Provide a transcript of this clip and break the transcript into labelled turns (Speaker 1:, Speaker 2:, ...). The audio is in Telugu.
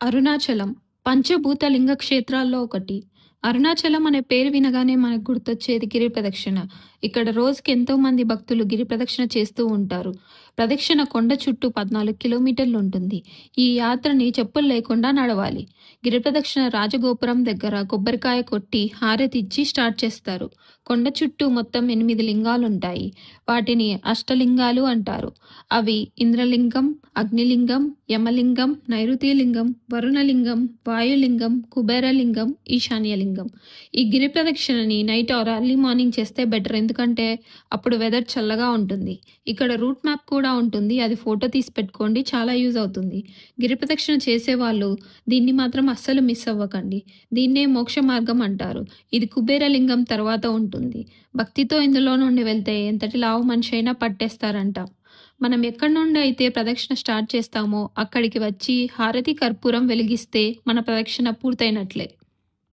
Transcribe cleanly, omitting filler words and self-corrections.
Speaker 1: అరుణాచలం పంచభూత లింగ క్షేత్రాల్లో ఒకటి. అరుణాచలం అనే పేరు వినగానే మనకు గుర్తొచ్చేది గిరి ప్రదక్షిణ. ఇక్కడ రోజుకి ఎంతో మంది భక్తులు గిరి ప్రదక్షిణ చేస్తూ ఉంటారు. ప్రదక్షిణ కొండ చుట్టూ 14 కిలోమీటర్లు ఉంటుంది. ఈ యాత్రని చెప్పులు లేకుండా నడవాలి. గిరి ప్రదక్షిణ రాజగోపురం దగ్గర కొబ్బరికాయ కొట్టి హారతిచ్చి స్టార్ట్ చేస్తారు. కొండ చుట్టూ మొత్తం 8 లింగాలుంటాయి. వాటిని అష్టలింగాలు అంటారు. అవి ఇంద్రలింగం, అగ్నిలింగం, యమలింగం, నైరుతిలింగం, వరుణలింగం, వాయులింగం, కుబేరలింగం, ఈశాన్యలింగం. ఈ గిరి ప్రదక్షిణని నైట్ ఆర్ ఎర్లీ మార్నింగ్ చేస్తే బెటర్, ఎందుకంటే అప్పుడు వెదర్ చల్లగా ఉంటుంది. ఇక్కడ రూట్ మ్యాప్ కూడా ఉంటుంది, అది ఫోటో తీసి పెట్టుకోండి, చాలా యూజ్ అవుతుంది. గిరి ప్రదక్షిణ చేసేవాళ్ళు దీన్ని మాత్రం అస్సలు మిస్ అవ్వకండి. దీన్నే మోక్ష మార్గం అంటారు. ఇది కుబేరలింగం తర్వాత ఉంటుంది. భక్తితో ఇందులో నుండి వెళ్తే ఎంతటి లావు మనిషి అయినా పట్టేస్తారంట. మనం ఎక్కడి నుండి అయితే ప్రదక్షిణ స్టార్ట్ చేస్తామో అక్కడికి వచ్చి హారతి కర్పూరం వెలిగిస్తే మన ప్రదక్షిణ పూర్తయినట్లే.